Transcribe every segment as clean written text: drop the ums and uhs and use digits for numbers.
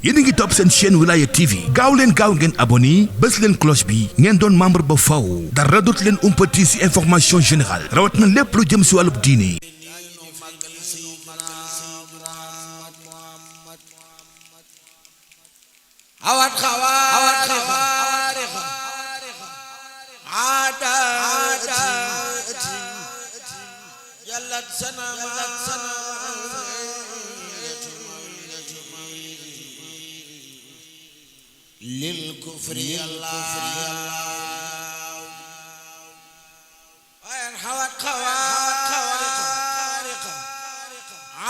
yéen a ngi topp seen chaîne Wilaya TV gaaw ngeen abonné bës leen cloche bi ngeen doon membre ba faw dara dootu leen umpati ci information générale rawat na lépp lu jëm ci wàllub diini. awat xawaariq aadaat jallat sanama lil kufri allah wayan xawat xawaariq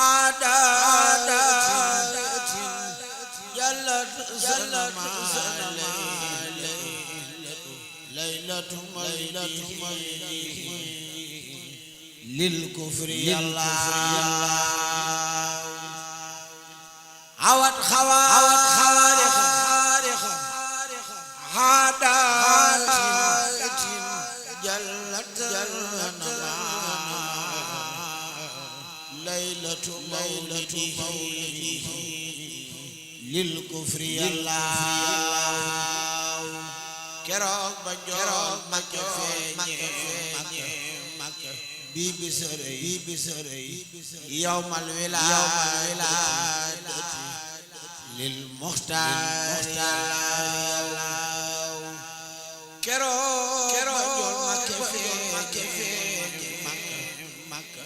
aadaat jallat sanama ليلة للكفر الله عوت خوارق عادات جلت ليلة مولده للكفر الله keroog ba joog Makka feeñe bi bisarey yawmal wilaadati lil muxtaar keroog ba joog Makka feeñe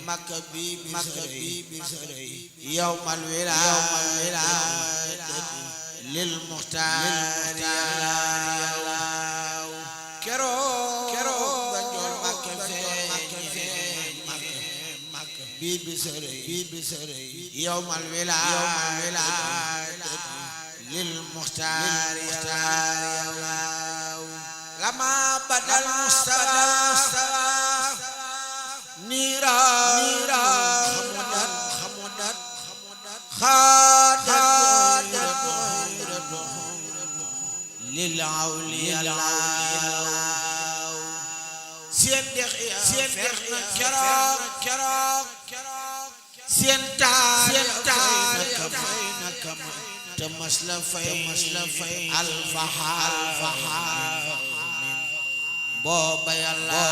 Makka bi bisarey yawmal wilaadati lil muxtaar keroog ba njool Makka feeñ bi bisarey yawmal wilaadati lil muxtaar lama badal mustafa niiraan xamudat lil awliya seen dex na keroog seen taal fay na kama te mas la fay alfaxaar booba yàlla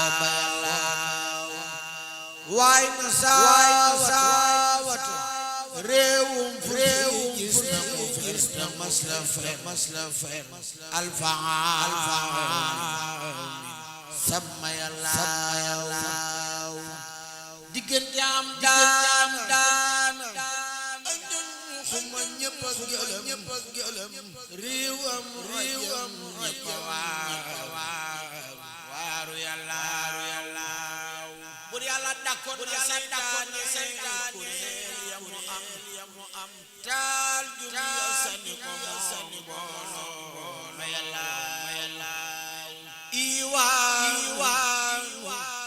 waay na saawatu réewum gis na mu gis na mas la fay alfaxaar sama yàlla diggante am daan xuma ñëpp ak gëlëm réewam ñëpp waaru yàlla bur yàlla dakkoon na seytaane yamu am taal juniya sani ko ma yàlla iwaan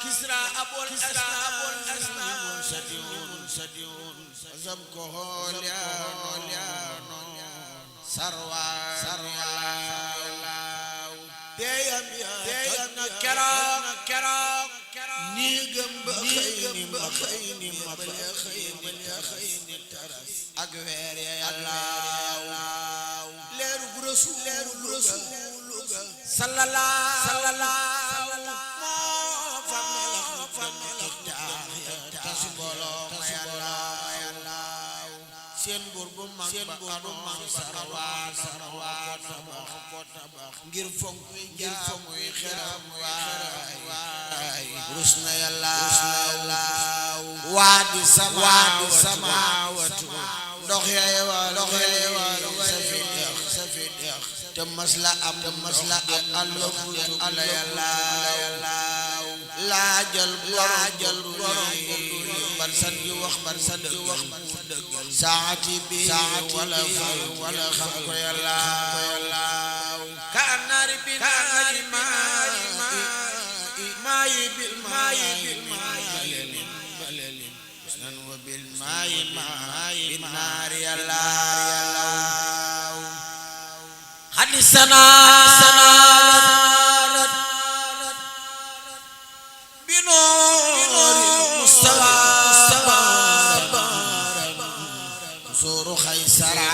kisra abol asna sadiun azam ko holyano sarwa deyam na keroog ni gamba xeyni ma xeyni taras ak weer ya yàlla leeru rasul sallallahu moo fa melax tasu mbooloo ma yàlla seen buur bu mag ba sarawaan tabax ngir fonk muy xeram waay rus na yàlla waadi samaawatu ndox yay safi dex te mas la am alla yàlla laajal borom barsan yu wax dëggal saati bi wala xam ko yàlla ka naari bi naari maayi bil balelin nan wa bil maayi bin naari yàlla hadisana binori mustawa suru khaysara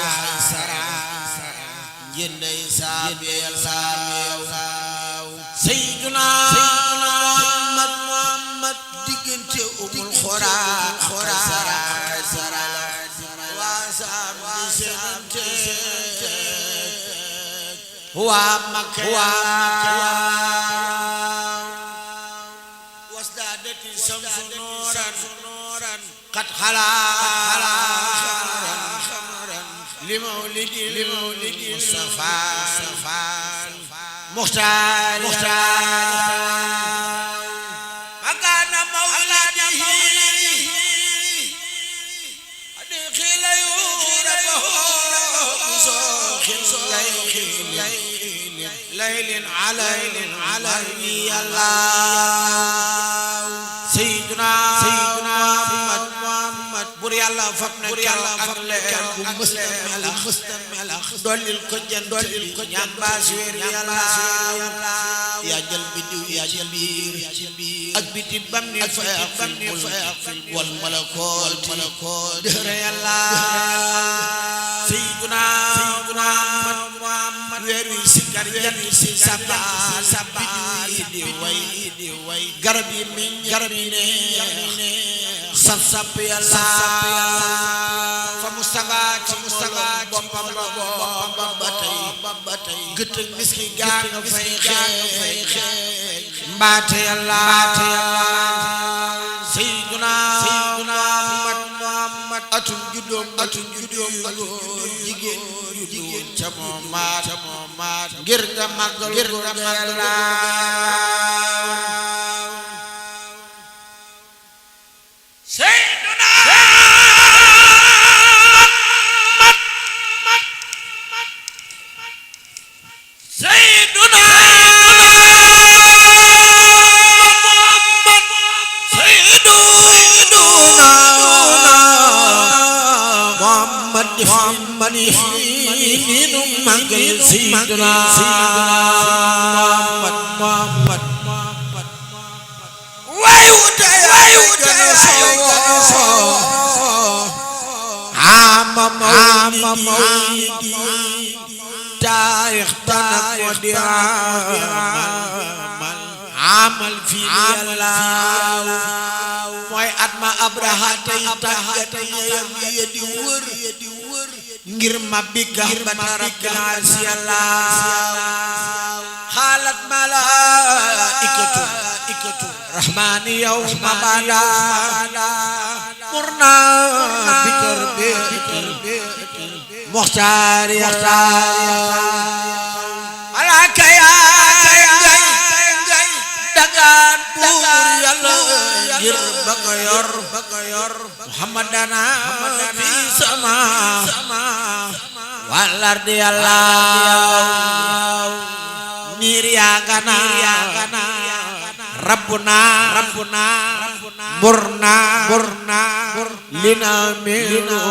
yendey saab Seyduna Muhammad diggante umul xora waa Makka wasdaadati samsu nooran qad xalaa li mawlidi Mustafa muxtaar magana mawladihi adkhila yurabahu laylin alayhi Allah Seydina Muhammad bur Yàlla fab na ak leer bu mustamilax dollil ko ñaan baas weer Yàlla yaa jël bidiw yaa jël biir ak biti bam ni fa wal malakoot dëhra Yàlla Seydina Muhammad weer wi sikar jant si sabal di way garab yi ne sap Yàlla fa mustaga boppam ba tey gët ak miski gaa nga fay xeex mbaate Yàlla Seydina Muhammad atum juddoom jigéen ca moom maat ngir nga màggal Yàlla Seydina Muhammad wayute ama mawlidi taarix tanak wa di amal fi Yàlla mooy atma Abraha tay tàggate ya di wër ngir mabbi rabbil arsi Yàlla xaalat malaikatu rahmani yawma bada murna bitar muxtaar Yàlla malaka ngay dagaan buur Yàlla ngir ba nga yor Muhammadana fi sama wal ardi Yàlla niir yaa gana rabbuna murna lina milu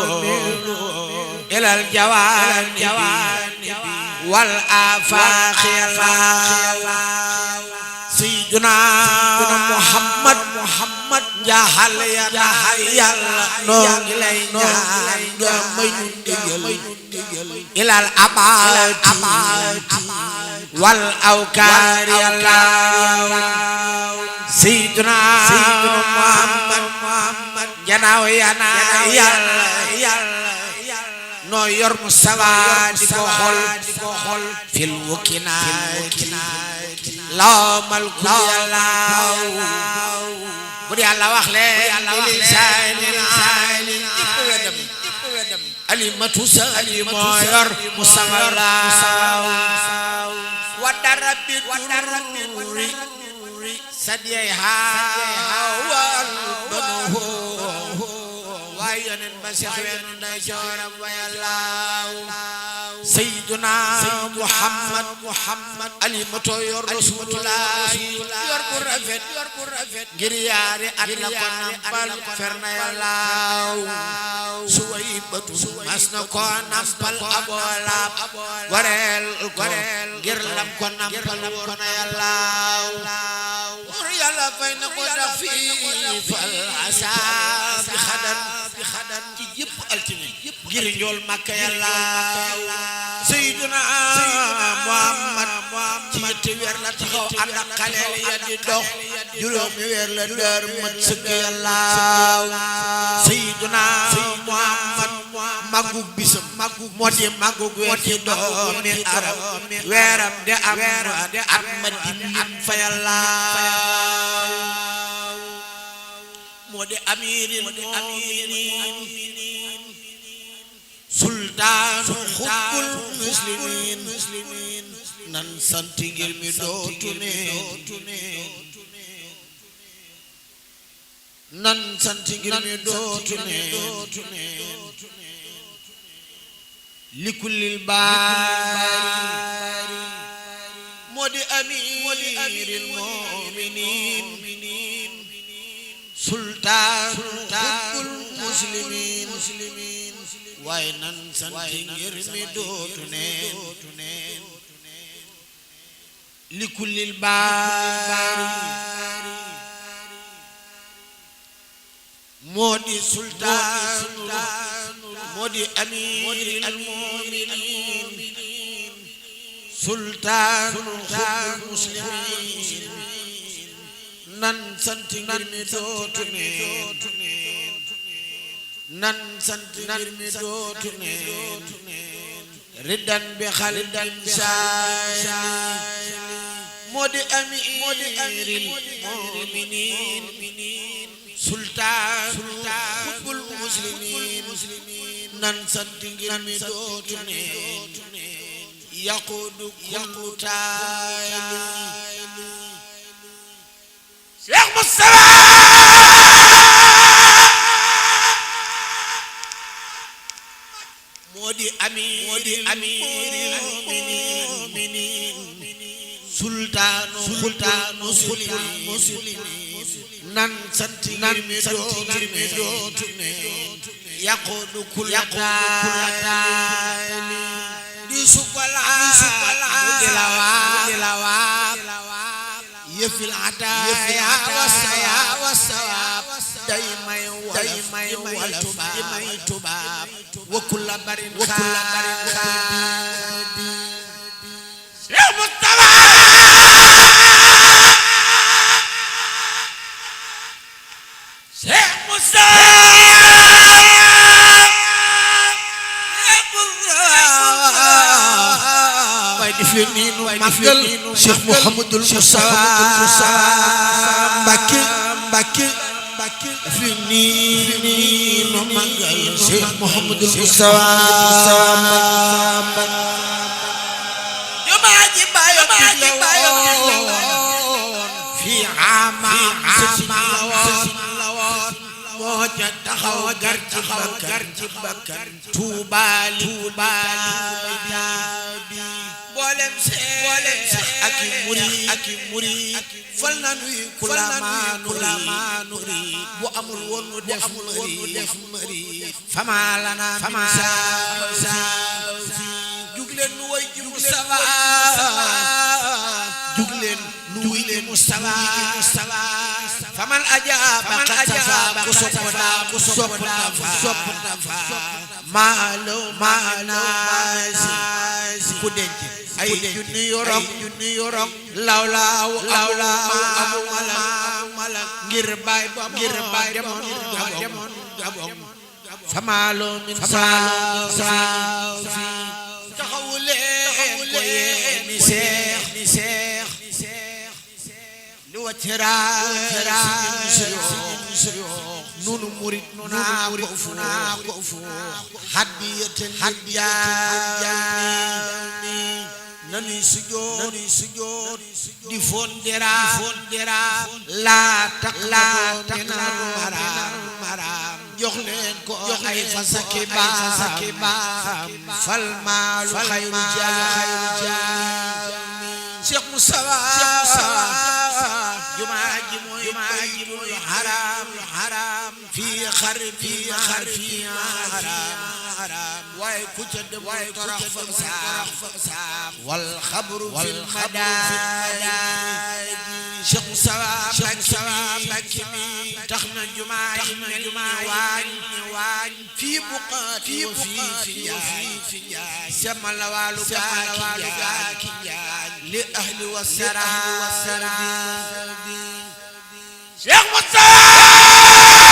ilal jawani wal afaqi Yàlla Seydina Muhammad jahal Yàlla noo ngi lay ñaan nga may nu ndigal ilal abadi wal awkaar Yàlla Seydina Muhammad janaaw yana Yàlla noo yor Mustafa di ko xol fil wukinaati law malku Yàlla bu Yàlla wax leen alimatu sali moo yor Mustafa wa darabbi sadiyha wal banuhu waaye yonen ba Seex weenu nday cooram wa Yàlla Seydina Muhammad alimatu yor Rasulullah yor bu rafet ngir yaari at la ko nampal ferna Yàlla Suwaybatu mas na ko nampal Abolab wareel ko ngir lam ko nampal wor na Yàlla wor Yàlla fay na ko tax fii fal asab bi xadan ci jëpp altine ngir njool Makka Yàlla Seydina ñetti weer la taxaw ànd ak xaleel ya di dox juróomi weer la dër mat sëgg yàlla Sayyiduna Muhammad magug bisam moo di magug weer ci doomi arab weeram de am at ma dimlim fa yàlla moo di amiril mu'minin sultaanu xubbul muslimin nan sant ngir mi dootu neen nan sant ngir mi dootu neen likullil baari moo di amiril mu'minin sultaanu xubbul muslimin waaye nan sant ngir mi dootu neen likullil baari moo di sultaanu moo di amiril mu'minin sultaanu xubbul muslimin nan sant ngir mi dootu neen nan sant ngir mi dootu neen riddan bi xalidan saali moo di amiril mu'minin sultaanu xubbul muslimin nan sant ngir mi dootu neen yaqudu kullu taali Cheikh Moustapha moo di amiril mu'minin sultaanu muslimin nan sant ngir mi dootu neen yaqudu kullu taali di sukala di lawaab yëfil ataaya wasawaab day may tubaab wa kulla barin xaadi Cheikh Moustapha màggal Cheikh Mouhamadul Moustapha Mbacké fi nii nu màggal Cheikh Mouhamadul Moustapha jumaa ji bayo fi ama moo ca taxaw gar ci bakkar tuubaali boolem seex ak murid fal na nuy kulamaanuri bu amul woon mu def mëri fama lana jugleen nu way ji Mustafa jugleen nu way ji Mustafa faman ajaaba ku soppna maanaasi ku denc ay junni yorok lawlaaw amul malak ngir baay demoon Gabon famaaloo min saafi taxawuleen ko yeeni seex li wacceraa nunu murit naa ko fu hadiyatan nani sujjoot di fondera la maram jox leen ko ay fasaki baam fal maalu xayru jaam Cheikh Moustapha jumaa ji mooy haram fi xarfi haram waaye ku ca dem torox fa saam wal xabru fil madaadi Cheikh Moustapha Mbacké mi tax na jumaa yi mel ni waañ fii buqaati fi njaay sama la waalu gaa ki njaay li ahli wa sarabi Cheikh Moustapha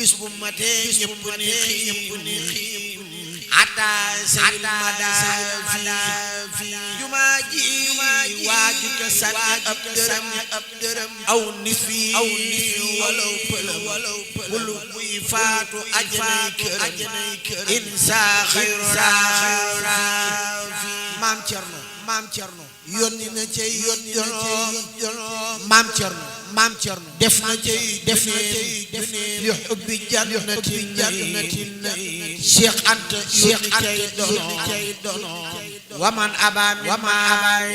bis bu matee ñëpp ni xiim ata sal madafi jumaa ji waaju ta sànni ab dërëm aw nisfi walaw pëlëm bulu buy faatu ajanay kër insa xayru raafi maam Cerno yónni na cay maam Cerno def na cay li hubbi jannatin Cheikh Anta yónni cay dono waman abami maay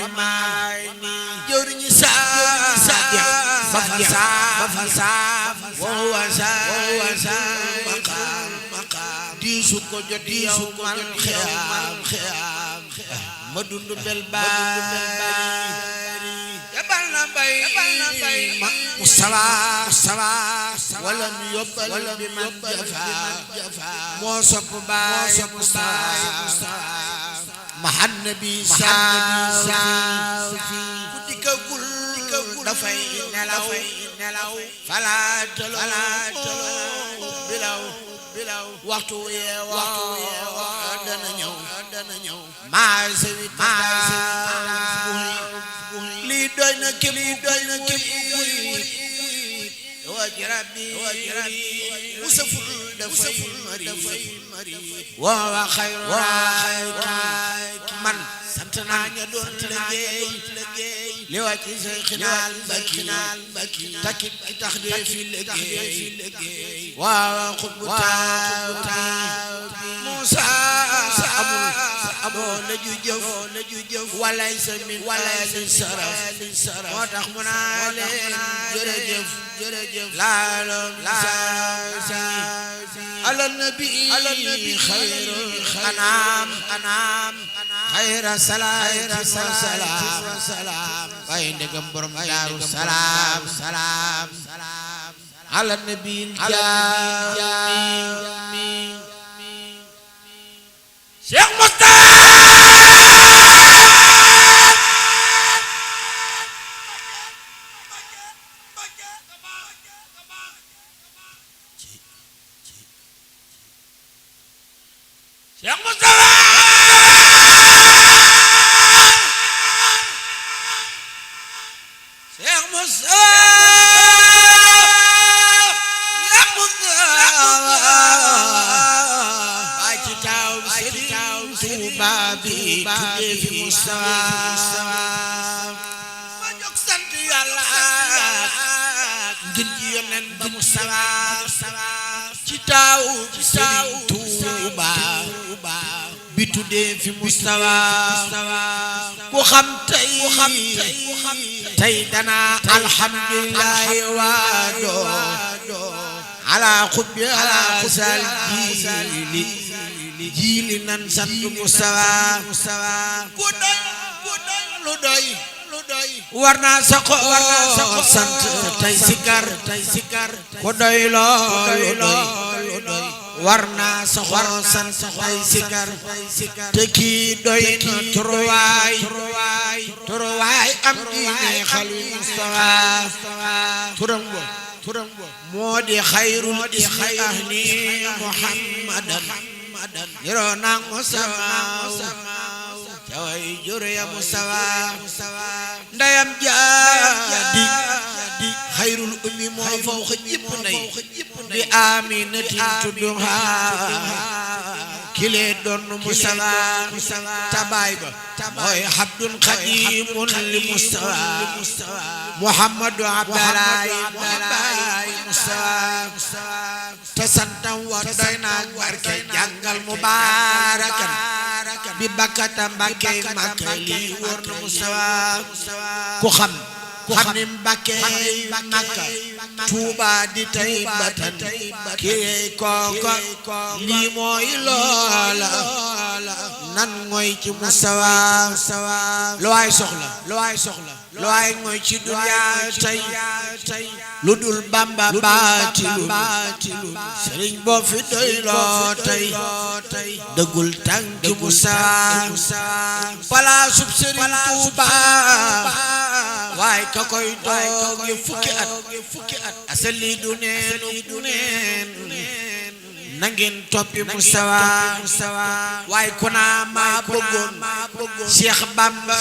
jëwriñu saadiq ba fa maqaam diisu ko jot yow mal xiyaam ma dundu bel baari yabal na bay Mustafa walam yóbbal bi man jafa moo sopp baay Mustafa mahan nabi saafi ku dikkagul dafay nelaw falaataloo bilaw waxtu yeewoo dana ñëw maa sewit lii doy na képp waji rabbi musaful dafay mari wa xayru man sant naa ña doon liggéey li wa ci say xinaal baki takit tax de fi liggéey wa xutbu Musa amul la ju jëf walay sa min saraf moo tax mu naa leen jërëjëf laaloom ala nabi xayrul anaam xayra salaam waaye ndegam borom daaru salaam ala nabi jaami Cheikh Moustapha Cheikh Moustapha Babi tuddee fi Mustafa ma jóg sant Yàlla ngir ji yonen ba Mustafa ci taaw Tuuba bi tuddee fi Mustafa ku xam tey dana alhamdulillahi waado ala xubbi ala sal jiili nan sant Mustafa ku doy war naa sa ko sant tey sikar ku doy loolu war naa sa ko sant tey sikar te kii doy na turuwaay am diine xalu Mustafa turam moo di xayrul ismi ahli Muhammadan yoro nang Mustafa jaway jure ya Mustafa ndayam jadi xayrul ummi moo faw xëpp nay di Aminatin tudduha kile doon Mustafa tabaay ba mooy Abdul Xadimun li Mustafa Muhammadu Abdallahi Mustafa te santam wa doy na barke jàngal mubarakan bi bakkata Mbàkke Makka li wóor na Mustafa ku xam ni Mbàkke Makka Tuuba di tey batan kii kooko lii mooy loola nan mooy ci Mustafa lu waay soxla lu waay mooy ci duniya tey lu dul Bamba baatilu sëriñ boo fi doy loo tey dëggul tànki Mustafa palaasub sëriñ Tuuba waaye ka koy doogi fukki at asali du neen nangeen toppi Mustafa waaye ku naa maa bëggoon Cheikh Bamba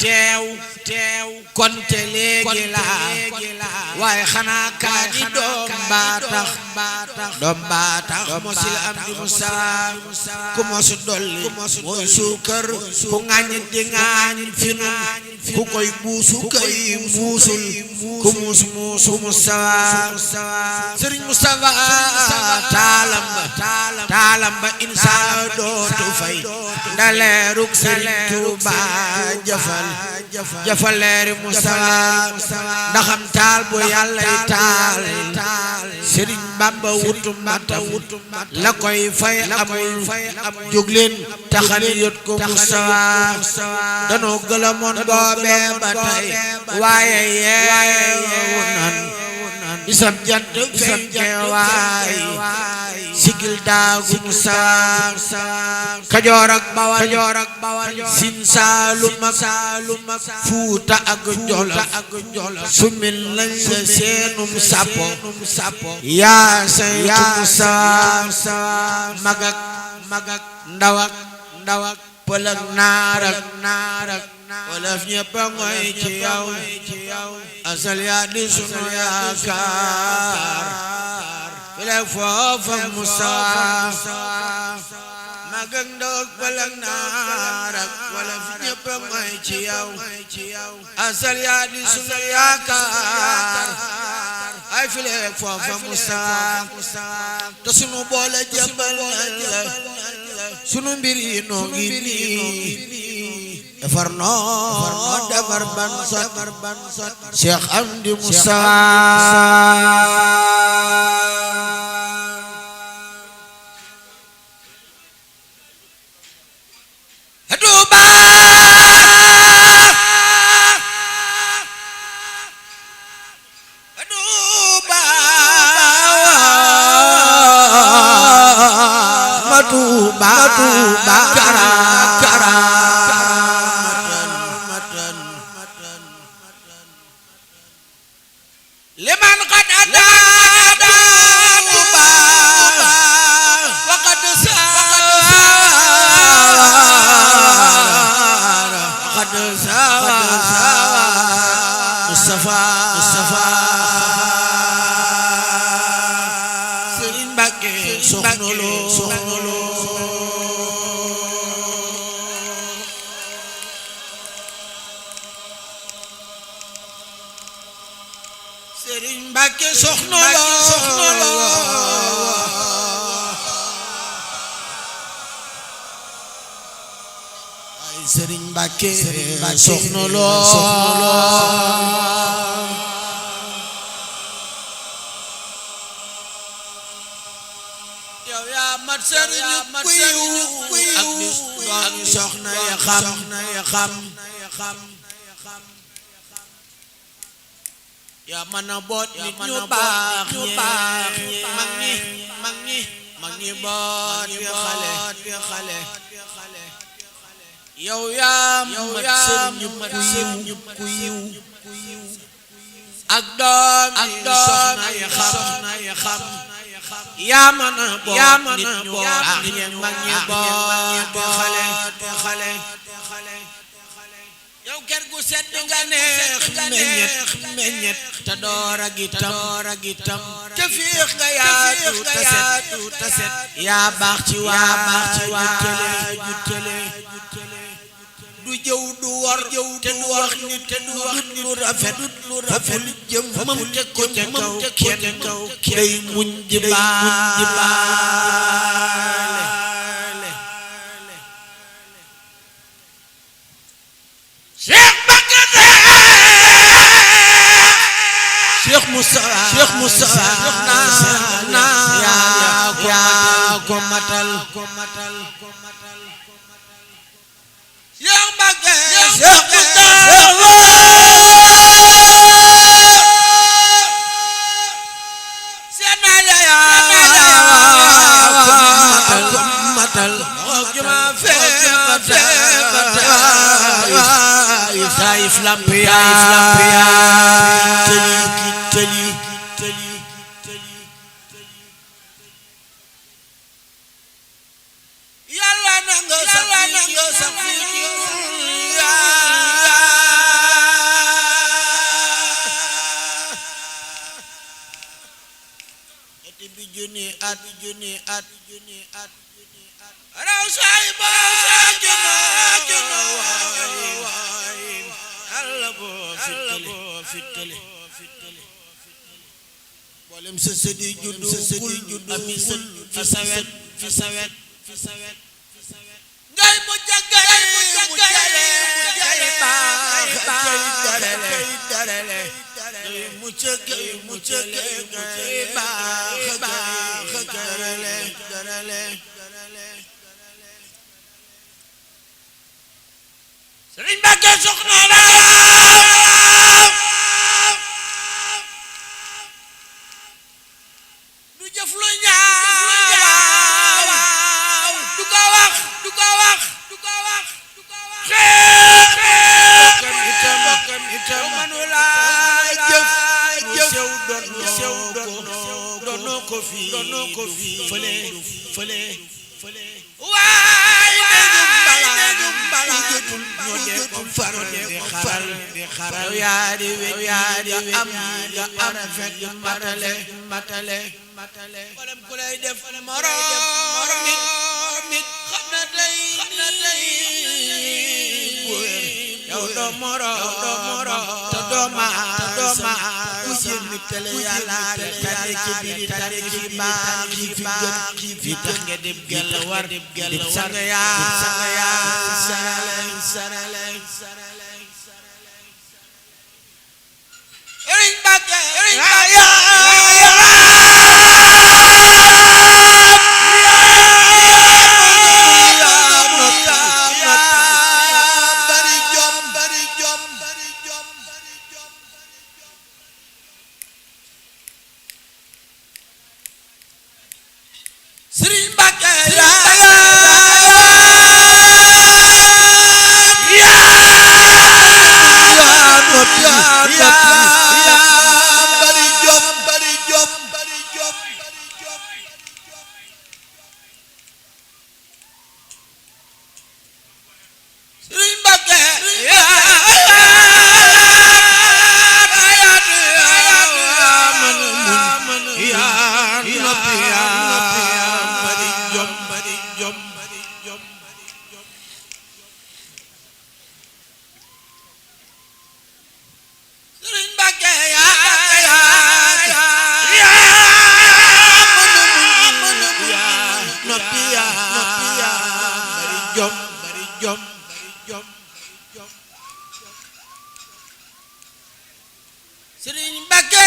teew konte léegi laa waaye xanaa kaa di doom baa tax mosil am di Mustafa ku mosu dolli mooy suukar ku ŋàññ di ŋàññ fi nun ku koy buusu kay muusul ku muusu Mustafa Sëriñ Mustafa taalam ba insaan dootu fay ndaleeruk Sëriñ Tuuba jafal leeri Mustafa ndaxam taal bu Yàllay taal Sëriñ Bamba wutu matam la koy fay amul jóg leen taxani yot ko Mustafa danoo gëlamoon boobee ba tey waaye yeewu nan isam jant fenke waay sigil daagu Mustafa Kajoor ak Bawal Siin Saalum ak Fuuta ak Jolof sumin lañ la seenum sappo yaa saytu Mustafa magak ndawak pël ak naar ak wolof ñépp a ngoy ci yow asal yaa di sunu yaakaar file foofa Mustafa magak ndaw ak pël ak naar ak wolof ñépp a ngoy ci yow asal yaa di sunu yaakaar ay file foofa Mustafa te sunu boole jëmbal la sunu mbir yi noo ngi nii defar ban sot Cheikh Amdi Mustafa Tuuba liman qad ataa Tuuba waqad saara Mustafa Sëriñ Mbàkke Soxna Lo Sëriñ Mbàkke Soxna Lo ay Sëriñ Mbàkke Soxna Lo yow yaa mat sëriñ kuy ak soxna ya xam yaa mën a boot nit ñu baax mag ñi boot bi xale yow yaa mat sëriñ ku yiw ak doom soxna ya xam yaa mën a boot nit ñu baax mag ñi boot bi xale yow kër gu sedd nga neex meññet te door ak itam te fiix nga yaatu te set yaa baax ci waa ju tele du jëw du wor te du wax nit lu rafet faful jëm mam teg ko ca kaw kenn day muñ di baale Cheikh Bakar Moussa yaa ko matal Cheikh Mbacké Cheikh Taif Lampiya teli Yàlla na nga sax fi ati bi junni at raw say ba Allah bo fitali bolem sa sedi juddu ami fi sawet ngay mu jagay darale mu cëgay baax darale Serigne Mbacké soxna la du jëf lu ñaaw du ko wax bokkam itam manula jëf sew doon ko fi fële waay negum bala ñoo de ko faral di xaral yaa di am rafet matale bolam ku lay def morom nit xam na tey yow doo morom te doo ma ku seen mi tele Yàlla tane ci biir tane ci baax ci fi tax nga dem gel war sang yaa sarale Serigne Mbacké Serigne Mbacké Serigne Mbacké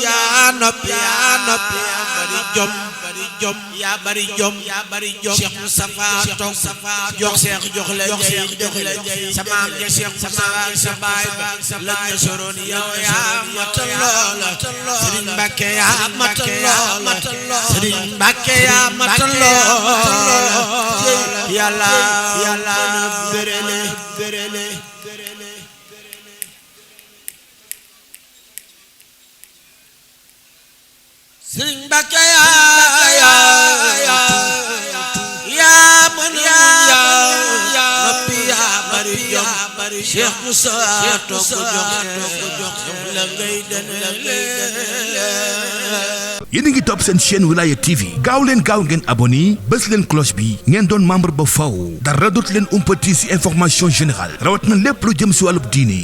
yaa noppi bari jom Cheikh Moustapha toog jox la jey sama am ja Cheikh Moustapha sa baay la ñu soroon yow yaa matal loola Serigne Mbacké yaa matal loola Serigne Mbacké yaa matal loola Yàlla berele Serigne Mbacké yaa mën noppi yaa bari jom Cheikh Moussa toog ko jox la ngay dene yéen a ngi topp seen chaîne Wilaya TV gaaw ngeen abonné bës leen cloche bi ngeen doon membre ba faw dara dootu leen umpati ci information générale rawat na lépp lu jëm ci wàllub diine